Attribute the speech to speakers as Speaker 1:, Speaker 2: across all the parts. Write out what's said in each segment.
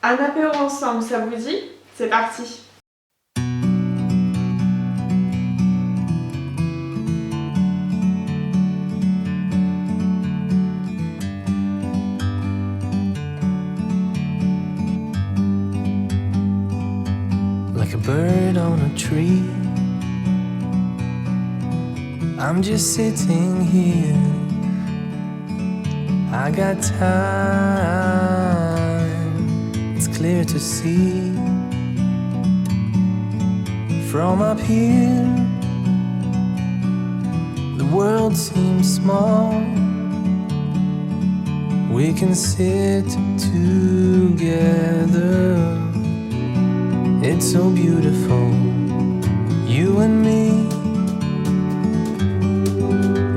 Speaker 1: Un apéro ensemble, ça vous dit? C'est parti!
Speaker 2: Like a bird on a tree, I'm just sitting here. I got time, it's clear to see. From up here, the world seems small. We can sit together. It's so beautiful, you and me.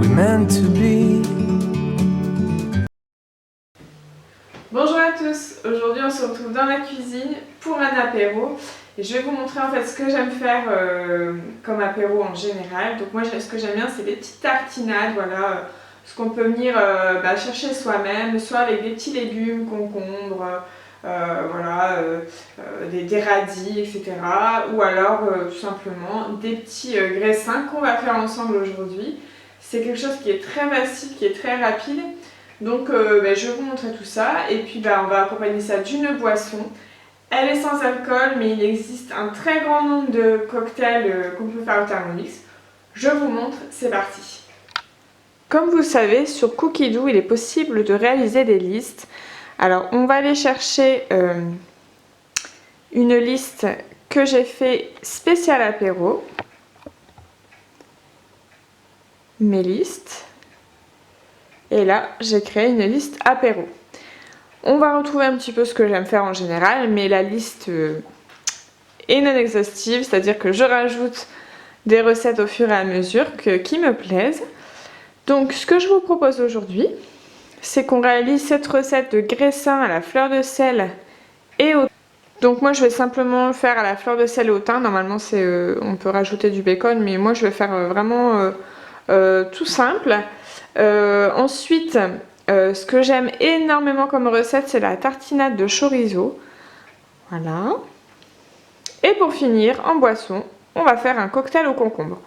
Speaker 2: We meant to be.
Speaker 1: Bonjour à tous, aujourd'hui on se retrouve dans la cuisine pour un apéro et je vais vous montrer en fait ce que j'aime faire comme apéro en général. Donc moi ce que j'aime bien c'est des petites tartinades, voilà, ce qu'on peut venir chercher soi-même, soit avec des petits légumes, concombres, des radis, etc. Ou alors tout simplement des petits graissins qu'on va faire ensemble aujourd'hui. C'est quelque chose qui est très facile, qui est très rapide. Donc je vais vous montrer tout ça et puis on va accompagner ça d'une boisson. Elle est sans alcool mais il existe un très grand nombre de cocktails qu'on peut faire au Thermomix. Je vous montre, c'est parti. Comme vous le savez, sur Cookidoo il est possible de réaliser des listes. Alors on va aller chercher une liste que j'ai fait spéciale apéro. Mes listes. Et là, j'ai créé une liste apéro. On va retrouver un petit peu ce que j'aime faire en général, mais la liste est non exhaustive, c'est-à-dire que je rajoute des recettes au fur et à mesure qui me plaisent. Donc, ce que je vous propose aujourd'hui, c'est qu'on réalise cette recette de graissins à la fleur de sel et au thym. Donc moi, je vais simplement le faire à la fleur de sel et au thym. Normalement, on peut rajouter du bacon, mais moi, je vais faire vraiment tout simple. Ensuite, ce que j'aime énormément comme recette, c'est la tartinade de chorizo. Voilà. Et pour finir, en boisson, on va faire un cocktail au concombre.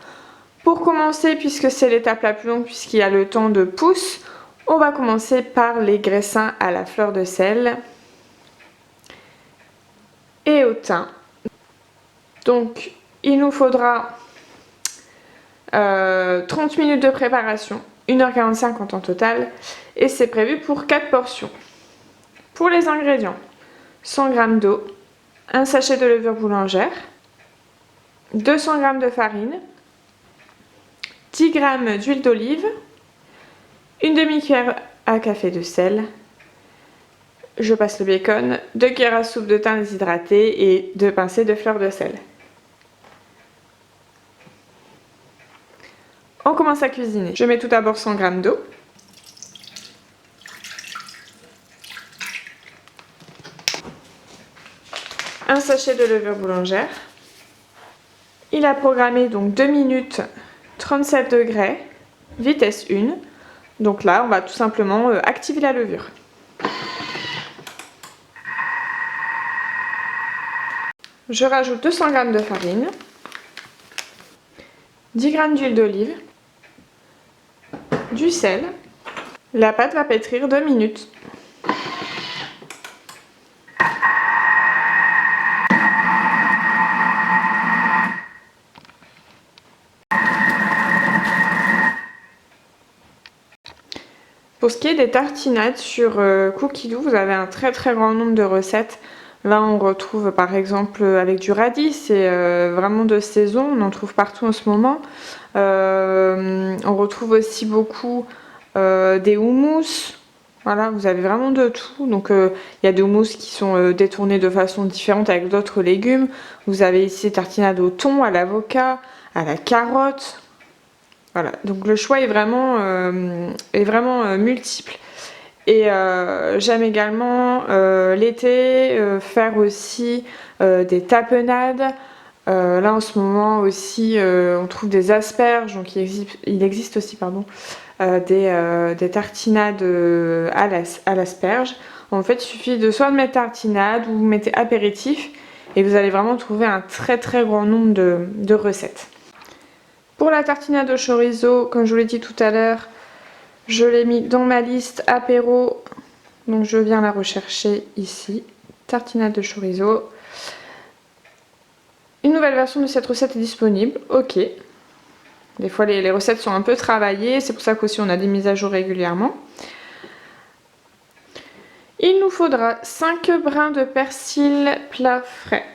Speaker 1: Pour commencer, puisque c'est l'étape la plus longue, puisqu'il y a le temps de pousse, on va commencer par les graissins à la fleur de sel et au thym. Donc, il nous faudra 30 minutes de préparation. 1h45 en temps total et c'est prévu pour 4 portions. Pour les ingrédients, 100 g d'eau, un sachet de levure boulangère, 200 g de farine, 10 g d'huile d'olive, une demi-cuillère à café de sel, je passe le bacon, 2 cuillères à soupe de thym déshydraté et 2 pincées de fleur de sel. On commence à cuisiner. Je mets tout d'abord 100 g d'eau. Un sachet de levure boulangère. Il a programmé donc 2 minutes 37 degrés, vitesse 1. Donc là, on va tout simplement activer la levure. Je rajoute 200 g de farine, 10 g d'huile d'olive, du sel. La pâte va pétrir 2 minutes. Pour ce qui est des tartinades sur Cookidoo, vous avez un très grand nombre de recettes. Là on retrouve par exemple avec du radis, c'est vraiment de saison, on en trouve partout en ce moment. On retrouve aussi beaucoup des houmous, voilà, vous avez vraiment de tout. Donc il y a des houmous qui sont détournés de façon différente avec d'autres légumes. Vous avez ici des tartinades au thon, à l'avocat, à la carotte. Voilà, donc le choix est vraiment multiple. Et j'aime également l'été faire aussi des tapenades. Là en ce moment aussi on trouve des asperges, donc il existe aussi des tartinades à l'asperge. En fait, il suffit de soit de mettre tartinade ou vous mettez apéritif et vous allez vraiment trouver un très grand nombre de recettes. Pour la tartinade au chorizo, comme je vous l'ai dit tout à l'heure, je l'ai mis dans ma liste apéro, donc je viens la rechercher ici. Tartinade de chorizo. Une nouvelle version de cette recette est disponible, ok. Des fois les recettes sont un peu travaillées, c'est pour ça qu'aussi on a des mises à jour régulièrement. Il nous faudra 5 brins de persil plat frais,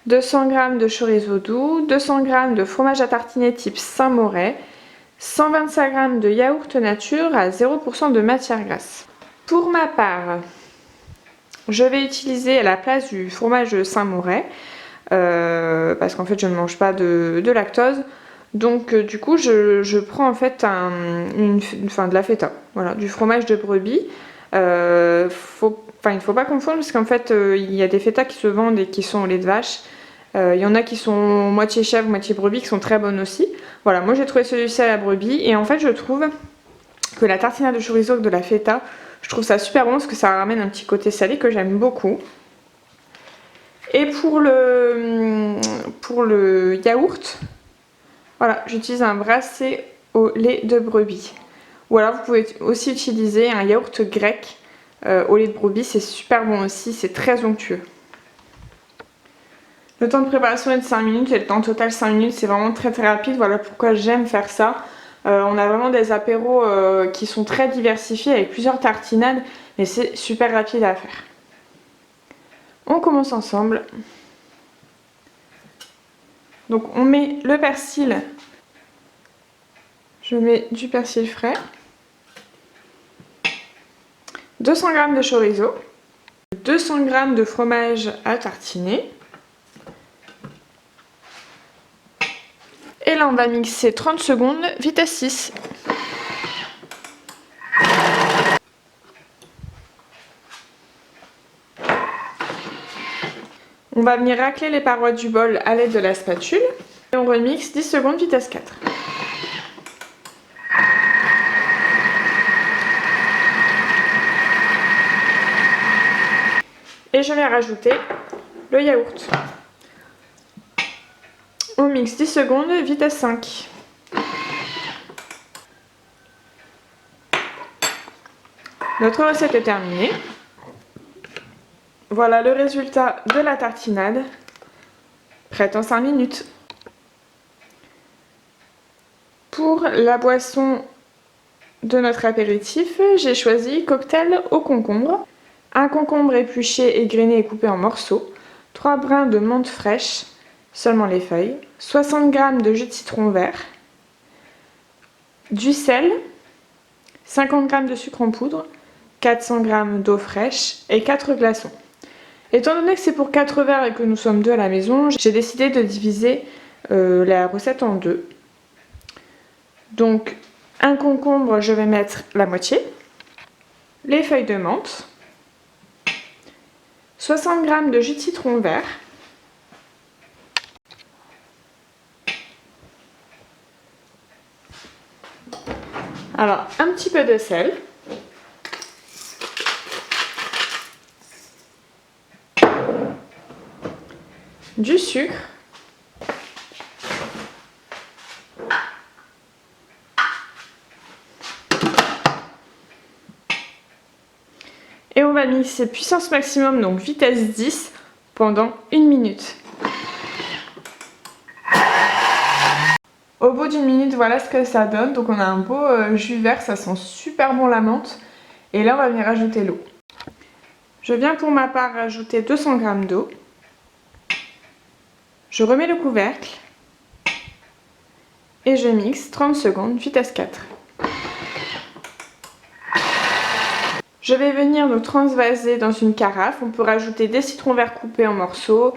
Speaker 1: 200 g de chorizo doux, 200 g de fromage à tartiner type Saint-Moré, 125 g de yaourt nature à 0% de matière grasse. Pour ma part, je vais utiliser à la place du fromage Saint-Moré, parce qu'en fait je ne mange pas de lactose. Donc du coup je prends en fait de la feta, voilà, du fromage de brebis. Il ne faut pas confondre parce qu'en fait il y a des fetas qui se vendent et qui sont au lait de vache. Il y en a qui sont moitié chèvre, moitié brebis qui sont très bonnes aussi. Voilà, moi j'ai trouvé celui-ci à la brebis et en fait je trouve que la tartinade de chorizo avec de la feta, je trouve ça super bon parce que ça ramène un petit côté salé que j'aime beaucoup. Et pour le yaourt, voilà, j'utilise un brassé au lait de brebis. Ou alors vous pouvez aussi utiliser un yaourt grec au lait de brebis, c'est super bon aussi, c'est très onctueux. Le temps de préparation est de 5 minutes et le temps total 5 minutes, c'est vraiment très rapide, voilà pourquoi j'aime faire ça. On a vraiment des apéros qui sont très diversifiés avec plusieurs tartinades, mais c'est super rapide à faire. On commence ensemble. Donc on met le persil. Je mets du persil frais. 200 g de chorizo. 200 g de fromage à tartiner. Et là on va mixer 30 secondes, vitesse 6. On va venir racler les parois du bol à l'aide de la spatule. Et on remixe 10 secondes, vitesse 4. Et je vais rajouter le yaourt. On mixe 10 secondes, vitesse 5. Notre recette est terminée. Voilà le résultat de la tartinade, prête en 5 minutes. Pour la boisson de notre apéritif, j'ai choisi cocktail au concombre. Un concombre épluché, égrené et coupé en morceaux, 3 brins de menthe fraîche, seulement les feuilles, 60 g de jus de citron vert, du sel, 50 g de sucre en poudre, 400 g d'eau fraîche et 4 glaçons. Étant donné que c'est pour 4 verres et que nous sommes 2 à la maison, j'ai décidé de diviser la recette en 2. Donc un concombre, je vais mettre la moitié, les feuilles de menthe, 60 g de jus de citron vert, alors un petit peu de sel, du sucre, et on va mixer puissance maximum, donc vitesse 10, pendant 1 minute. Au bout d'1 minute, voilà ce que ça donne. Donc on a un beau jus vert, ça sent super bon la menthe. Et là on va venir rajouter l'eau. Je viens pour ma part rajouter 200 g d'eau. Je remets le couvercle. Et je mixe 30 secondes, vitesse 4. Je vais venir nous transvaser dans une carafe. On peut rajouter des citrons verts coupés en morceaux,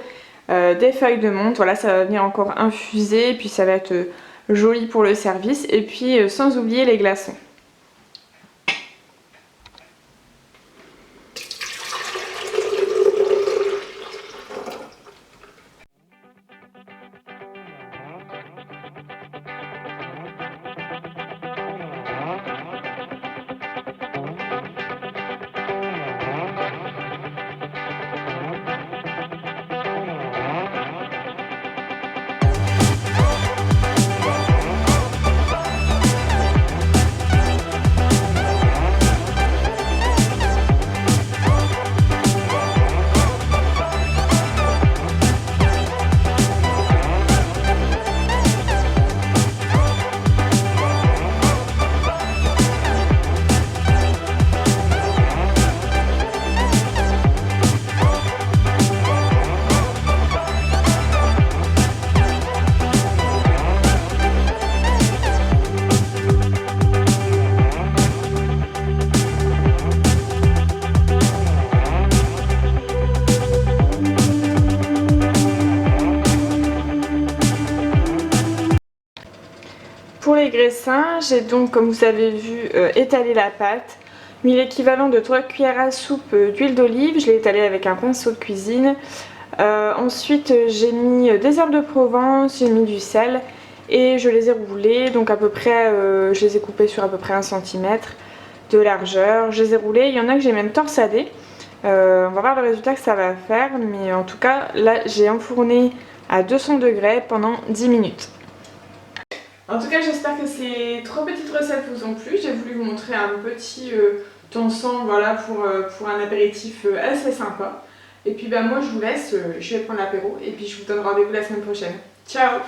Speaker 1: des feuilles de menthe. Voilà, ça va venir encore infuser et puis ça va être joli pour le service. Et puis sans oublier les glaçons. les graissins, j'ai donc, comme vous avez vu, étalé la pâte, mis l'équivalent de 3 cuillères à soupe d'huile d'olive, je l'ai étalé avec un pinceau de cuisine. Ensuite j'ai mis des herbes de Provence, j'ai mis du sel et je les ai roulés, donc à peu près, je les ai coupés sur à peu près 1 cm de largeur. Je les ai roulés, il y en a que j'ai même torsadé. On va voir le résultat que ça va faire, mais en tout cas là j'ai enfourné à 200 degrés pendant 10 minutes. En tout cas j'espère que ces 3 petites recettes vous ont plu. J'ai voulu vous montrer un petit ensemble, voilà, pour un apéritif assez sympa. Et puis moi je vous laisse, je vais prendre l'apéro et puis je vous donne rendez-vous la semaine prochaine. Ciao!